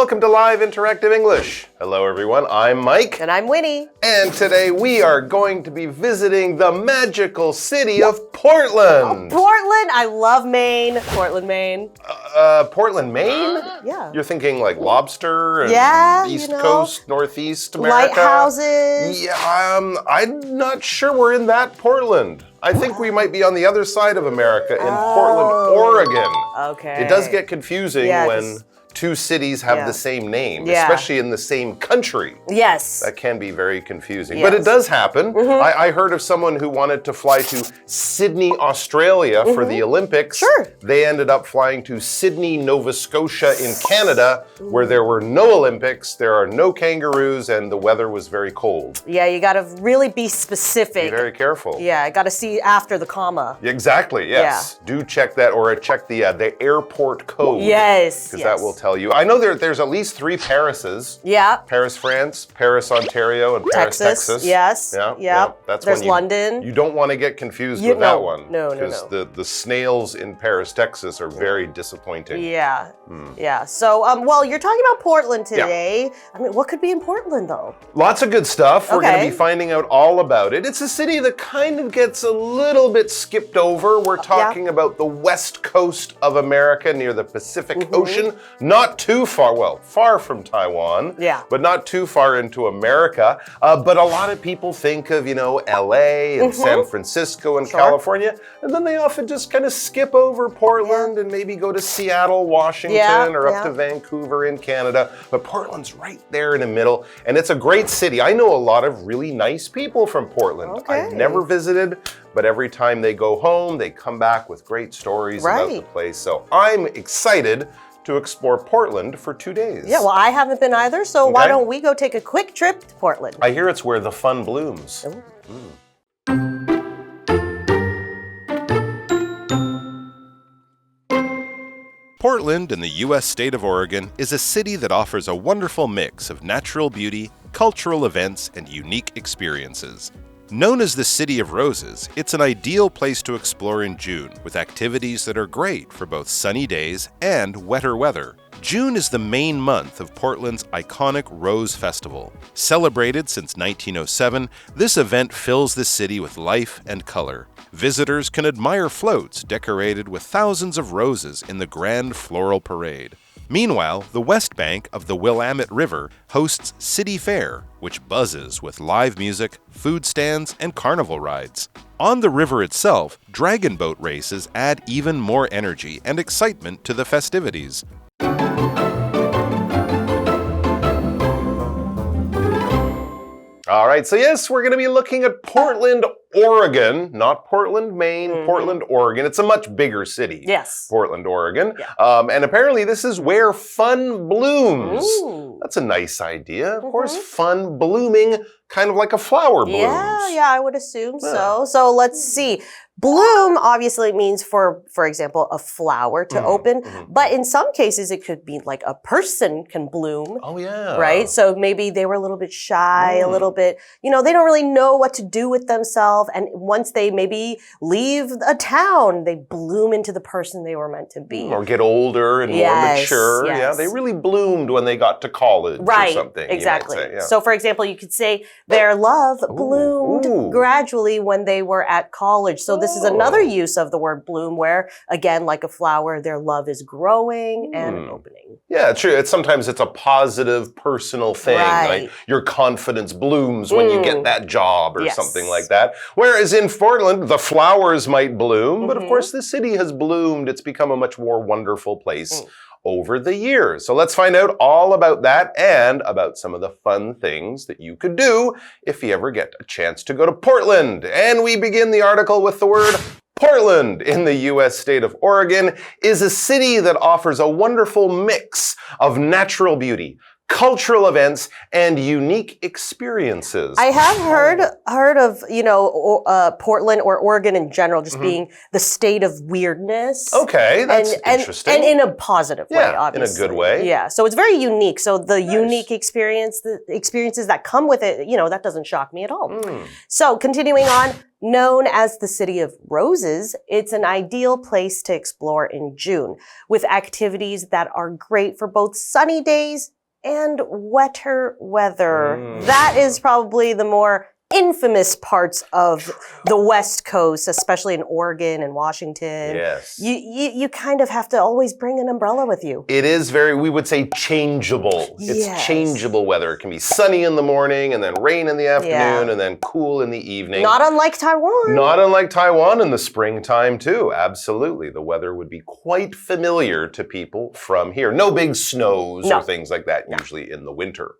welcome to Live Interactive English. Hello everyone, I'm Mike. And I'm Winnie. And today we are going to be visiting the magical city of Portland. Oh, Portland, I love Maine. Portland, Maine. Portland, Maine? Yeah. You're thinking like lobster and East Coast, Northeast America? Lighthouses. Yeah, I'm not sure we're in that Portland. I think we might be on the other side of America in Portland, Oregon. Okay. It does get confusing when two cities have the same name, especially in the same country. Yes. That can be very confusing, but it does happen. I heard of someone who wanted to fly to Sydney, Australia for the Olympics. Sure. They ended up flying to Sydney, Nova Scotia in Canada, where there were no Olympics, there are no kangaroos, and the weather was very cold. Yeah, you gotta really be specific. Be very careful. Yeah, I gotta see after the comma. Exactly, yes. Do check that, or check the airport code. Yes. Because that will tell you. I know there's at least 3 Parises. Yeah. Paris, France, Paris, Ontario, and Paris, Texas. Yes. Yeah. That's There's London. You don't want to get confused with that one. No. Because the snails in Paris, Texas are very disappointing. Yeah. Yeah. So, well, you're talking about Portland today. Yeah. I mean, what could be in Portland, though? Lots of good stuff. We're going to Okay. be finding out all about it. It's a city that kind of gets a little bit skipped over. We're talking about the west coast of America near the Pacific Ocean. Not too far, well, far from Taiwan, but not too far into America. But a lot of people think of, LA and San Francisco and California, and then they often just kind of skip over Portland and maybe go to Seattle, Washington, or up to Vancouver in Canada. But Portland's right there in the middle, and it's a great city. I know a lot of really nice people from Portland. I've never visited, but every time they go home, they come back with great stories about the place. So I'm excited to explore Portland for 2 days. Yeah, well, I haven't been either, so why don't we go take a quick trip to Portland? I hear it's where the fun blooms. Portland in the U.S. state of Oregon is a city that offers a wonderful mix of natural beauty, cultural events, and unique experiences. Known as the City of Roses, it's an ideal place to explore in June, with activities that are great for both sunny days and wetter weather. June is the main month of Portland's iconic Rose Festival. Celebrated since 1907, this event fills the city with life and color. Visitors can admire floats decorated with thousands of roses in the grand floral parade. Meanwhile, the west bank of the Willamette River hosts City Fair, which buzzes with live music, food stands, and carnival rides. On the river itself, dragon boat races add even more energy and excitement to the festivities. All right, so yes, we're going to be looking at Portland, Oregon, not Portland, Maine, Portland, Oregon. It's a much bigger city. Yes. Portland, Oregon. And apparently this is where fun blooms. Ooh. That's a nice idea. Of course, fun blooming, kind of like a flower blooms. Yeah, I would assume so. So let's see. Bloom obviously means, for example, a flower to open, but in some cases it could be like a person can bloom. Oh, yeah. Right? So maybe they were a little bit shy, a little bit, they don't really know what to do with themselves. And once they maybe leave a town, they bloom into the person they were meant to be. Or get older and more mature. Yes. Yeah, they really bloomed when they got to college or something. Exactly. You might say, So for example, you could say their love bloomed gradually when they were at college. So this is another use of the word bloom where, again, like a flower, their love is growing and opening. Yeah, true. Sometimes it's a positive personal thing. Like your confidence blooms when you get that job or something like that. Whereas in Portland, the flowers might bloom, but of course the city has bloomed. It's become a much more wonderful place over the years. So let's find out all about that and about some of the fun things that you could do if you ever get a chance to go to Portland. And we begin the article with the word Portland in the U.S. state of Oregon is a city that offers a wonderful mix of natural beauty, cultural events, and unique experiences. I have heard of, Portland or Oregon in general just being the state of weirdness. Okay, that's interesting. And in a positive way, obviously. In a good way. Yeah, so it's very unique. So the unique experiences that come with it, that doesn't shock me at all. So continuing on, known as the City of Roses, it's an ideal place to explore in June, with activities that are great for both sunny days and wetter weather. That is probably the more infamous parts of the West Coast, especially in Oregon and Washington. Yes. You kind of have to always bring an umbrella with you. It is we would say changeable. It's changeable weather. It can be sunny in the morning and then rain in the afternoon and then cool in the evening. Not unlike Taiwan. Not unlike Taiwan in the springtime too. Absolutely. The weather would be quite familiar to people from here. No big snows or things like that usually in the winter.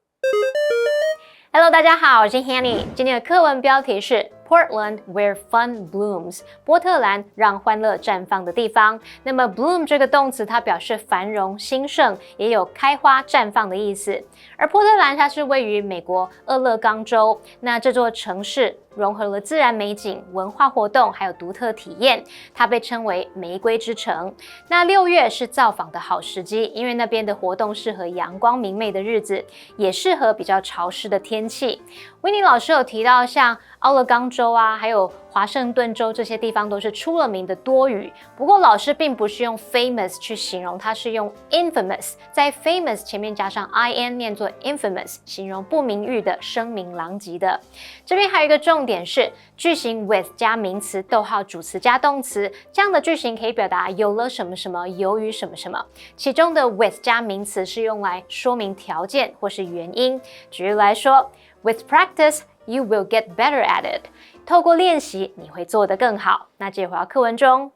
Hello， 大家好，我是 Hanny。今天的课文标题是 Portland where fun blooms， 波特兰让欢乐绽放的地方。那么 bloom 这个动词它表示繁荣兴盛，也有开花绽放的意思。而波特兰它是位于美国俄勒冈州，那这座城市融合了自然美景、文化活动还有独特体验，它被称为玫瑰之城。那6月是造访的好时机，因为那边的活动适合阳光明媚的日子，也适合比较潮湿的天气。维尼老师有提到，像奥勒冈州啊，还有华盛顿州这些地方都是出了名的多雨。不过老师并不是用 famous 去形容，它是用 infamous， 在 famous 前面加上 in， 念作 infamous， 形容不名誉的、声名狼藉的。这边还有一个重点是句型 with 加名词，逗号主词加动词，这样的句型可以表达有了什么什么，由于什么什么。其中的 with 加名词是用来说明条件或是原因。举例来说 ，with practice you will get better at it。透过练习，你会做得更好。那接回到课文中。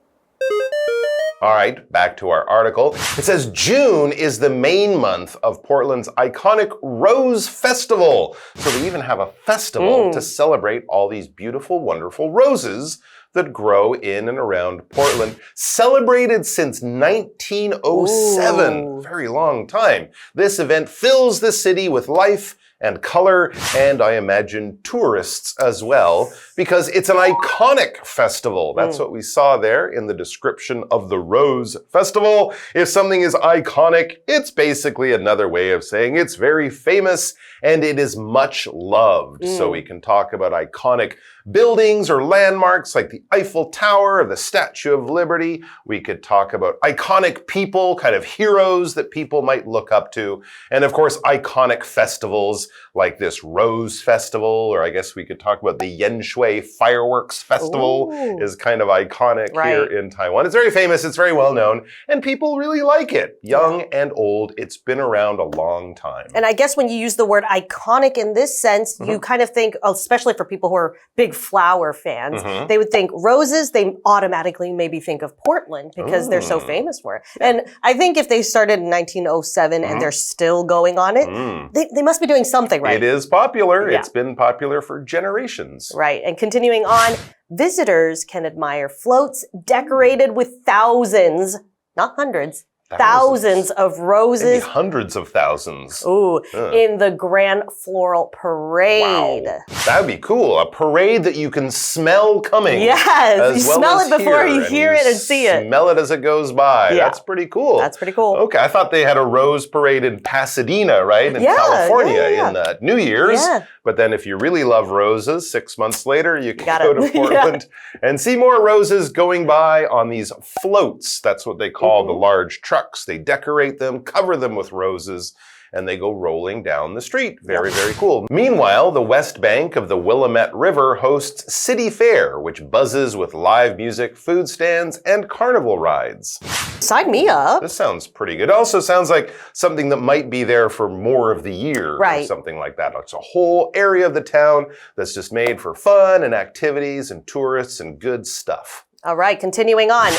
All right, back to our article. It says June is the main month of Portland's iconic Rose Festival. So they even have a festival to celebrate all these beautiful, wonderful roses that grow in and around Portland, celebrated since 1907. Very long time. This event fills the city with life and color, and I imagine tourists as well, because it's an iconic festival. That's what we saw there in the description of the Rose Festival. If something is iconic, it's basically another way of saying it's very famous and it is much loved. So we can talk about iconic buildings or landmarks like the Eiffel Tower or the Statue of Liberty. We could talk about iconic people, kind of heroes that people might look up to. And of course, iconic festivals like this Rose Festival, or I guess we could talk about the Yanshui Fireworks Festival is kind of iconic here in Taiwan. It's very famous, it's very well known, and people really like it. Young and old, it's been around a long time. And I guess when you use the word iconic in this sense, you kind of think, especially for people who are big flower fans, they would think roses, they automatically maybe think of Portland because they're so famous for it. And I think if they started in 1907 and they're still going on it, they must be doing something right. It is popular. It's been popular for generations. Right. And continuing on, visitors can admire floats decorated with thousands, not hundreds, thousands of roses. Maybe hundreds of thousands. In the Grand Floral Parade. Wow. That would be cool. A parade that you can smell coming. Yes. You smell it before you hear it and see it. Smell it as it goes by. Yeah. That's pretty cool. That's pretty cool. Okay. I thought they had a rose parade in Pasadena, right? In California in New Year's. Yeah. But then if you really love roses, 6 months later, you can go to Portland and see more roses going by on these floats. That's what they call the large trucks. They decorate them, cover them with roses, and they go rolling down the street. Very, very cool. Meanwhile, the west bank of the Willamette River hosts City Fair, which buzzes with live music, food stands, and carnival rides. Sign me up. This sounds pretty good. It also sounds like something that might be there for more of the year or something like that. It's a whole area of the town that's just made for fun and activities and tourists and good stuff. All right, continuing on.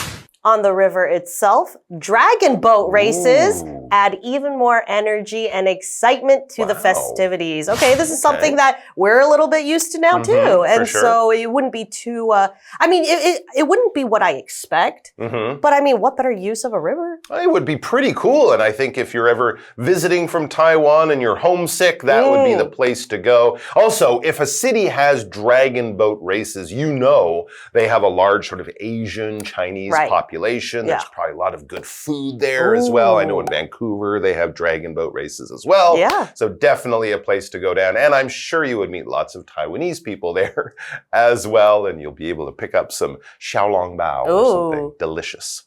On the river itself, dragon boat races add even more energy and excitement to the festivities. Okay, this is something that we're a little bit used to now too. And so it wouldn't be too, I mean, it wouldn't be what I expect, but I mean, what better use of a river? It would be pretty cool. And I think if you're ever visiting from Taiwan and you're homesick, that would be the place to go. Also, if a city has dragon boat races, you know they have a large sort of Asian, Chinese population. There's probably a lot of good food there as well. I know in Vancouver, they have dragon boat races as well. So definitely a place to go down. And I'm sure you would meet lots of Taiwanese people there as well. And you'll be able to pick up some xiaolongbao or something delicious.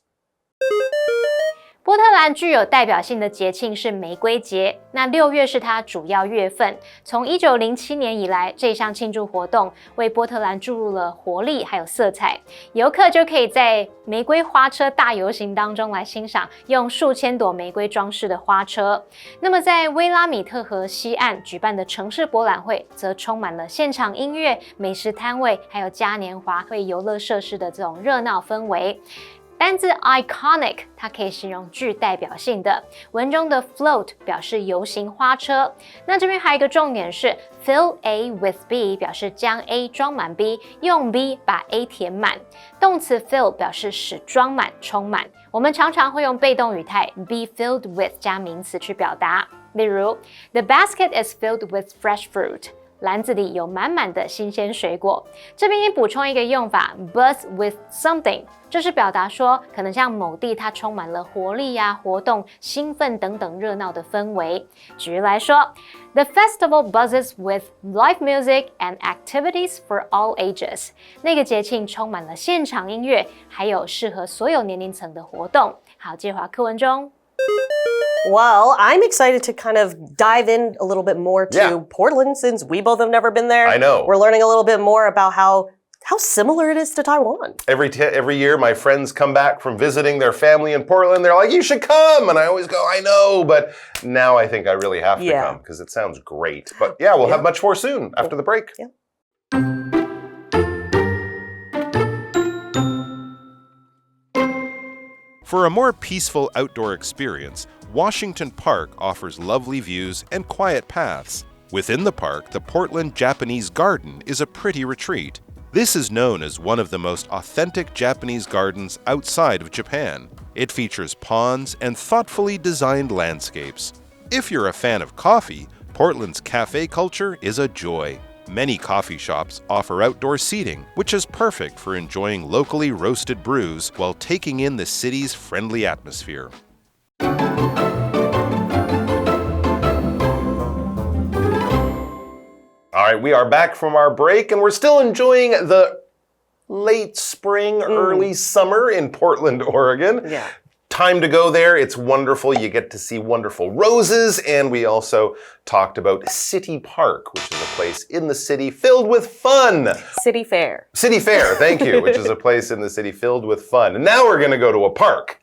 波特兰具有代表性的节庆是玫瑰节，那6月是它主要月份。从1907年以来，这项庆祝活动为波特兰注入了活力还有色彩。游客就可以在玫瑰花车大游行当中来欣赏用数千朵玫瑰装饰的花车。那么在威拉米特河西岸举办的城市博览会，则充满了现场音乐、美食摊位，还有嘉年华会游乐设施的这种热闹氛围。单字 iconic 它可以形容具代表性的，文中的 float 表示游行花车。那这边还有一个重点是 fill A with B 表示将 A 装满 B， 用 B 把 A 填满。动词 fill 表示使装满、充满。我们常常会用被动语态 be filled with 加名词去表达，例如 The basket is filled with fresh fruit。篮子里有满满的新鲜水果。这边也补充一个用法 buzz with something， 这是表达说可能像某地它充满了活力呀、活动、兴奋等等热闹的氛围。举例来说 The festival buzzes with live music and activities for all ages。 那个节庆充满了现场音乐，还有适合所有年龄层的活动。好，接回课文中。Well, I'm excited to kind of dive in a little bit more to Portland since we both have never been there. I know. We're learning a little bit more about how similar it is to Taiwan. Every year, my friends come back from visiting their family in Portland. They're like, you should come. And I always go, I know. But now I think I really have to come because it sounds great. But yeah, we'll have much more soon after the break. Yeah. For a more peaceful outdoor experience, Washington Park offers lovely views and quiet paths. Within the park, the Portland Japanese Garden is a pretty retreat. This is known as one of the most authentic Japanese gardens outside of Japan. It features ponds and thoughtfully designed landscapes. If you're a fan of coffee, Portland's cafe culture is a joy. Many coffee shops offer outdoor seating, which is perfect for enjoying locally roasted brews while taking in the city's friendly atmosphere. All right, we are back from our break, and we're still enjoying the late spring, early summer in Portland, Oregon. Yeah. Time to go there. It's wonderful. You get to see wonderful roses. And we also talked about City Park, which is a place in the city filled with fun. City Fair. City Fair, thank you, which is a place in the city filled with fun. And now we're going to go to a park.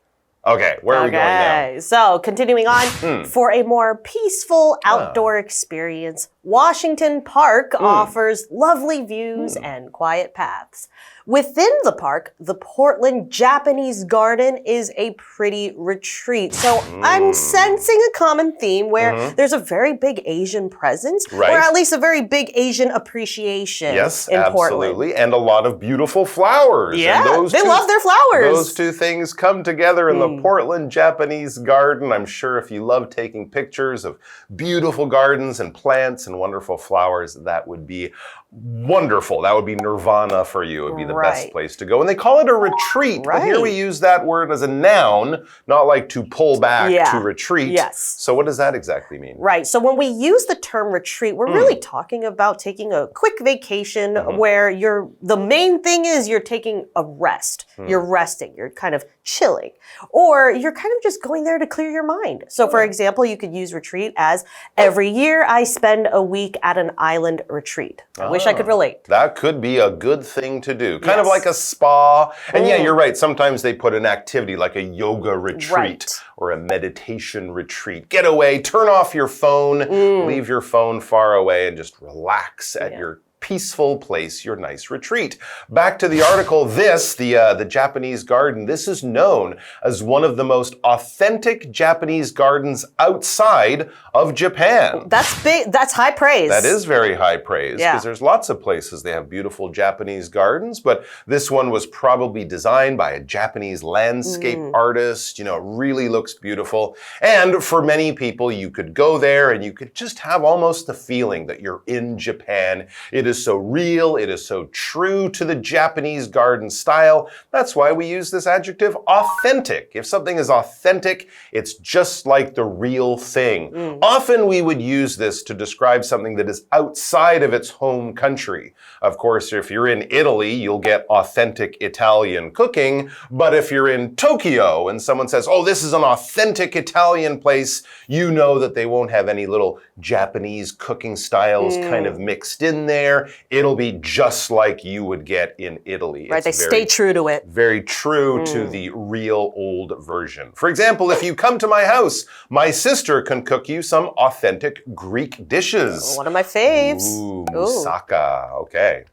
Okay, where are we going now? So continuing on, for a more peaceful outdoor experience, Washington Park offers lovely views and quiet paths. Within the park, the Portland Japanese Garden is a pretty retreat. So I'm sensing a common theme where there's a very big Asian presence, or at least a very big Asian appreciation in Portland. Absolutely. And a lot of beautiful flowers. Yeah, and they love their flowers. Those two things come together in the Portland Japanese Garden. I'm sure if you love taking pictures of beautiful gardens and plants and wonderful flowers, that would be wonderful. That would be nirvana for you. It would be the best place to go. And they call it a retreat. But here we use that word as a noun, not like to pull back, to retreat. Yes. So what does that exactly mean? Right. So when we use the term retreat, we're really talking about taking a quick vacation where the main thing is you're taking a rest. You're resting. You're kind of chilling. Or you're kind of just going there to clear your mind. So for example, you could use retreat as every year I spend a week at an island retreat. I wish I could relate. That could be a good thing to do. Kind of like a spa. And yeah, you're right. Sometimes they put an activity like a yoga retreat or a meditation retreat. Get away, turn off your phone, leave your phone far away and just relax at your peaceful place, your nice retreat. Back to the article, the Japanese garden, this is known as one of the most authentic Japanese gardens outside of Japan. That's big. That's high praise. That is very high praise because there's lots of places they have beautiful Japanese gardens, but this one was probably designed by a Japanese landscape artist. You know, it really looks beautiful. And for many people, you could go there and you could just have almost the feeling that you're in Japan. It is so real, it is so true to the Japanese garden style. That's why we use this adjective authentic. If something is authentic, it's just like the real thing. Often we would use this to describe something that is outside of its home country. Of course, if you're in Italy, you'll get authentic Italian cooking, but if you're in Tokyo and someone says, oh, this is an authentic Italian place, you know that they won't have any little Japanese cooking styles kind of mixed in there. It'll be just like you would get in Italy. Right, they stay true to it. Very true to the real old version. For example, if you come to my house, my sister can cook you some authentic Greek dishes. One of my faves. Ooh, moussaka. Okay.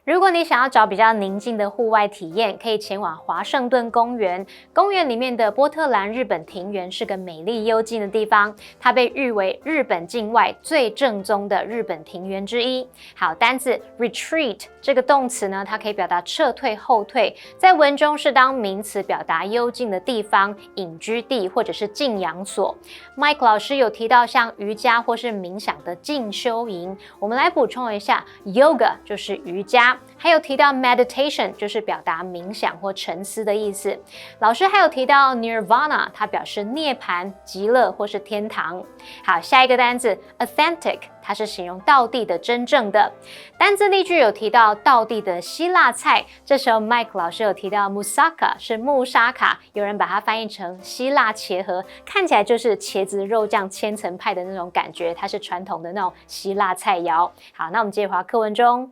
如果你想要找比较宁静的户外体验，可以前往华盛顿公园。公园里面的波特兰日本庭园是个美丽幽静的地方，它被誉为日本境外最正宗的日本庭园之一。好，单字 retreat 这个动词呢，它可以表达撤退、后退，在文中是当名词表达幽静的地方、隐居地或者是静养所。Mike 老师有提到像瑜伽或是冥想的静修营，我们来补充一下 ，yoga 就是瑜伽。还有提到 meditation 就是表达冥想或沉思的意思。老师还有提到 nirvana， 它表示涅槃、极乐或是天堂。好，下一个单字 authentic， 它是形容道地的、真正的。单字例句有提到道地的希腊菜，这时候 Mike 老师有提到 moussaka 是木沙卡，有人把它翻译成希腊茄盒，看起来就是茄子肉酱千层派的那种感觉，它是传统的那种希腊菜肴。好，那我们接着回到课文中。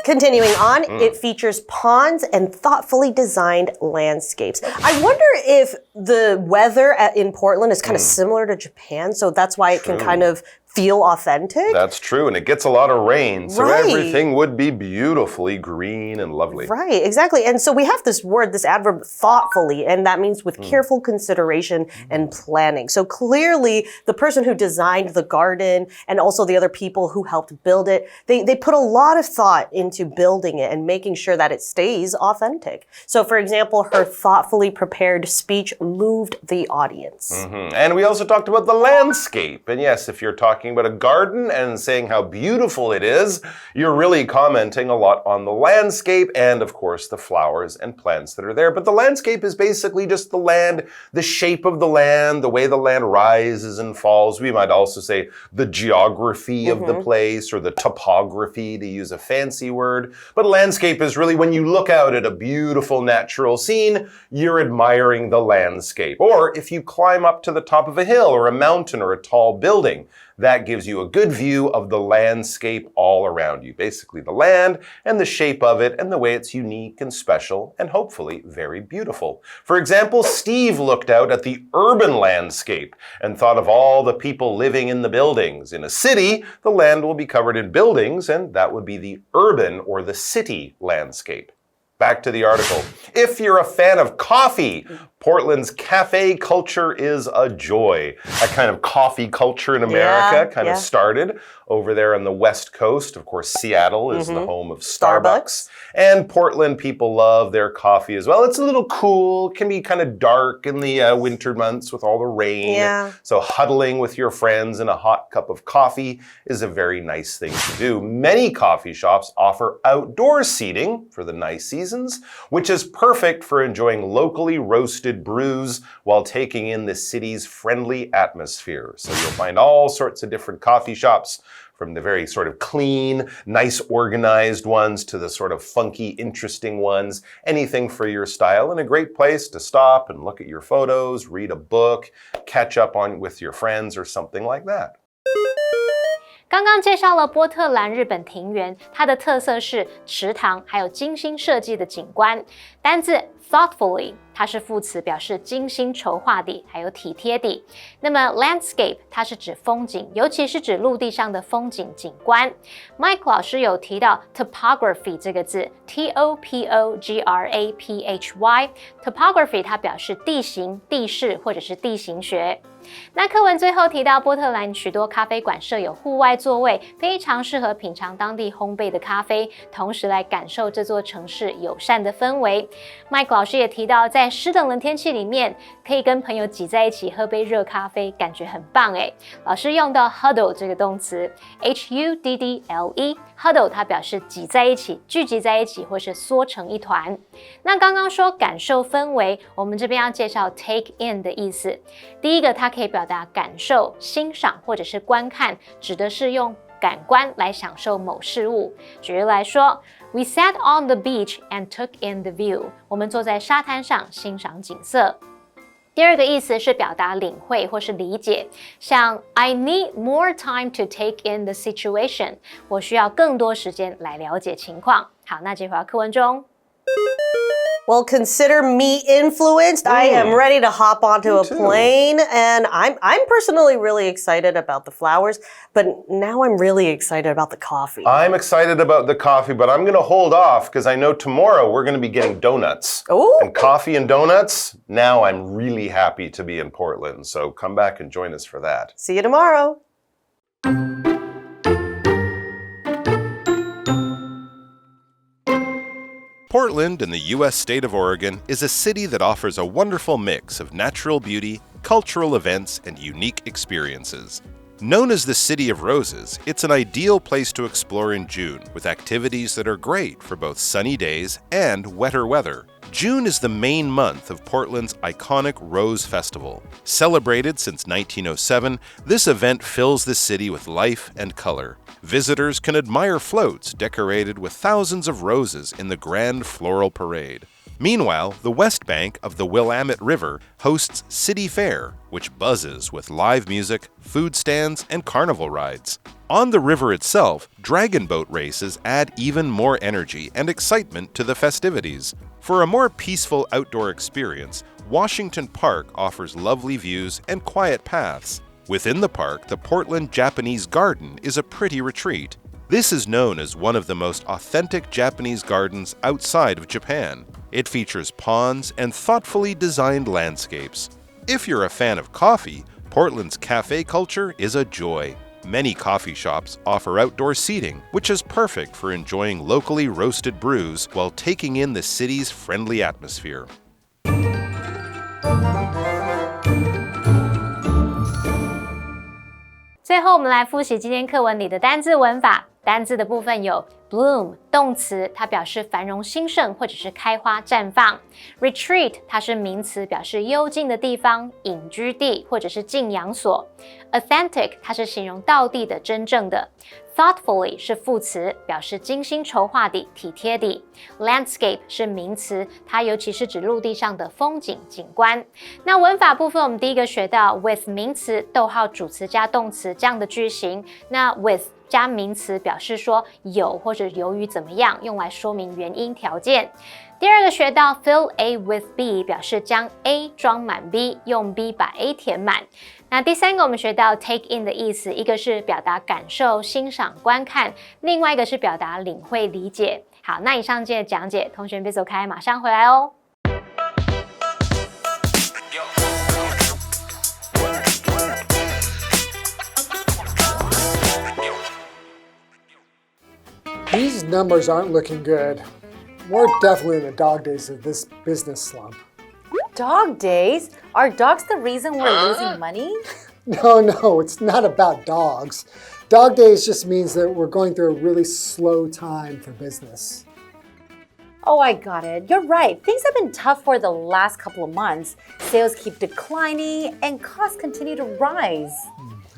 Continuing on, it features ponds and thoughtfully designed landscapes. I wonder if the weather in Portland is kind of similar to Japan, so that's why it can kind of feel authentic. That's true, and it gets a lot of rain, so everything would be beautifully green and lovely. Right, exactly. And so we have this word, this adverb, thoughtfully, and that means with careful consideration and planning. So clearly, the person who designed the garden and also the other people who helped build it, they put a lot of thought into building it and making sure that it stays authentic. So for example, her thoughtfully prepared speech moved the audience. And we also talked about the landscape. And yes, if you're talking about a garden and saying how beautiful it is, you're really commenting a lot on the landscape and, of course, the flowers and plants that are there. But the landscape is basically just the land, the shape of the land, the way the land rises and falls. We might also say the geography of the place or the topography, to use a fancy word. But landscape is really when you look out at a beautiful natural scene, you're admiring the landscape. Or if you climb up to the top of a hill or a mountain or a tall building, that gives you a good view of the landscape all around you. Basically the land and the shape of it and the way it's unique and special and hopefully very beautiful. For example, Steve looked out at the urban landscape and thought of all the people living in the buildings. In a city, the land will be covered in buildings, and that would be the urban or the city landscape. Back to the article. If you're a fan of coffee, Portland's cafe culture is a joy. That kind of coffee culture in America kind of started over there on the West Coast. Of course, Seattle is the home of Starbucks. And Portland people love their coffee as well. It's a little cool. It can be kind of dark in the winter months with all the rain. So huddling with your friends in a hot cup of coffee is a very nice thing to do. Many coffee shops offer outdoor seating for the nice seasons, which is perfect for enjoying locally roasted brews while taking in the city's friendly atmosphere. So you'll find all sorts of different coffee shops, from the very sort of clean, nice, organized ones to the sort of funky, interesting ones. Anything for your style, and a great place to stop and look at your photos, read a book, catch up on with your friends or something like that. 刚刚介绍了波特兰日本庭园，它的特色是池塘，还有精心设计的景观。单字 thoughtfully， 它是副词，表示精心筹划地，还有体贴地。那么 landscape 它是指风景，尤其是指陆地上的风景景观。Mike 老师有提到 topography 这个字 ，T-O-P-O-G-R-A-P-H-Y， topography 它表示地形、地势或者是地形学。那课文最后提到，波特兰许多咖啡馆设有户外座位，非常适合品尝当地烘焙的咖啡，同时来感受这座城市友善的氛围。Mike 老师也提到，在湿冷的天气里面，可以跟朋友挤在一起喝杯热咖啡，感觉很棒诶。老师用到 huddle 这个动词 ，huddle，huddle 它表示挤在一起、聚集在一起，或是缩成一团。那刚刚说感受氛围，我们这边要介绍 take in 的意思。第一个，它可以表达感受、欣赏或者是观看，指的是用感官来享受某事物。举例来说 ，We sat on the beach and took in the view。我们坐在沙滩上欣赏景色。第二个意思是表达领会或是理解，像 I need more time to take in the situation。我需要更多时间来了解情况。好，那接回到课文中。Well, consider me influenced. I am ready to hop onto a plane, and I'm personally really excited about the flowers, but now I'm really excited about the coffee. I'm excited about the coffee, but I'm going to hold off because I know tomorrow we're going to be getting donuts. Ooh. And coffee and donuts, now I'm really happy to be in Portland. So come back and join us for that. See you tomorrow. Portland in the U.S. state of Oregon is a city that offers a wonderful mix of natural beauty, cultural events, and unique experiences. Known as the City of Roses, it's an ideal place to explore in June, with activities that are great for both sunny days and wetter weather. June is the main month of Portland's iconic Rose Festival. Celebrated since 1907, this event fills the city with life and color. Visitors can admire floats decorated with thousands of roses in the grand floral parade. Meanwhile, the west bank of the Willamette River hosts City Fair, which buzzes with live music, food stands, and carnival rides. On the river itself, dragon boat races add even more energy and excitement to the festivities. For a more peaceful outdoor experience, Washington Park offers lovely views and quiet paths. Within the park, the Portland Japanese Garden is a pretty retreat. This is known as one of the most authentic Japanese gardens outside of Japan. It features ponds and thoughtfully designed landscapes. If you're a fan of coffee, Portland's cafe culture is a joy. Many coffee shops offer outdoor seating, which is perfect for enjoying locally roasted brews while taking in the city's friendly atmosphere. 最后，我们来复习今天课文里的单字文法。单字的部分有 bloom 动词，它表示繁荣兴盛或者是开花绽放。retreat 它是名词，表示幽静的地方、隐居地或者是静养所。authentic 它是形容道地的、真正的。thoughtfully 是副词，表示精心筹划的、体贴的。landscape 是名词，它尤其是指陆地上的风景景观。那文法部分，我们第一个学到 with 名词，逗号主词加动词这样的句型。那 with加名词表示说有或者由于怎么样，用来说明原因条件。第二个学到 fill A with B 表示将 A 装满 B， 用 B 把 A 填满。那第三个我们学到 take in 的意思，一个是表达感受、欣赏、观看，另外一个是表达领会、理解。好，那以上今天的讲解，同学别走开，马上回来哦。These numbers aren't looking good. We're definitely in the dog days of this business slump. Dog days? Are dogs the reason we're losing money? No, it's not about dogs. Dog days just means that we're going through a really slow time for business. Oh, I got it. You're right. Things have been tough for the last couple of months. Sales keep declining and costs continue to rise.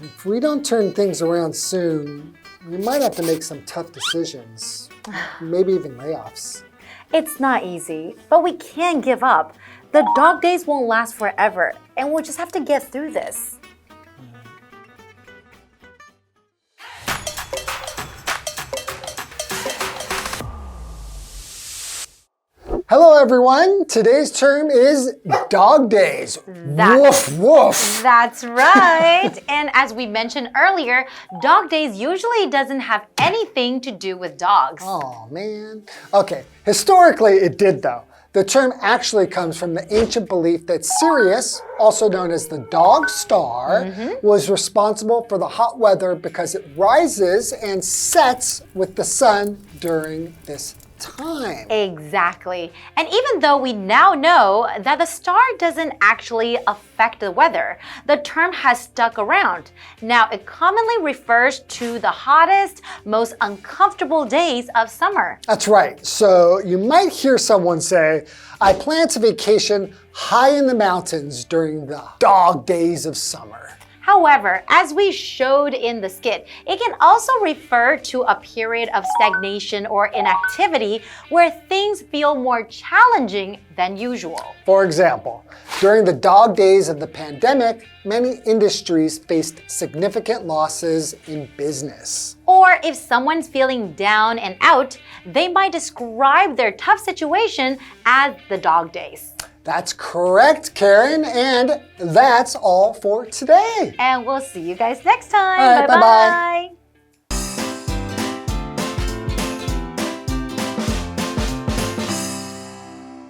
If we don't turn things around soon, we might have to make some tough decisions, maybe even layoffs. It's not easy, but we can't give up. The dog days won't last forever, and we'll just have to get through this. Hello everyone, today's term is dog days. Woof, woof. That's right. And as we mentioned earlier, dog days usually doesn't have anything to do with dogs. Oh man. Okay, historically it did though. The term actually comes from the ancient belief that Sirius, also known as the dog star, was responsible for the hot weather because it rises and sets with the sun during this time. Exactly. And even though we now know that the star doesn't actually affect the weather, the term has stuck around. Now, it commonly refers to the hottest, most uncomfortable days of summer. That's right. So you might hear someone say, I plan to vacation high in the mountains during the dog days of summer. However, as we showed in the skit, it can also refer to a period of stagnation or inactivity where things feel more challenging than usual. For example, during the dog days of the pandemic, many industries faced significant losses in business. Or if someone's feeling down and out, they might describe their tough situation as the dog days. That's correct, Karen, and that's all for today. And we'll see you guys next time. All right, Bye-bye. bye-bye.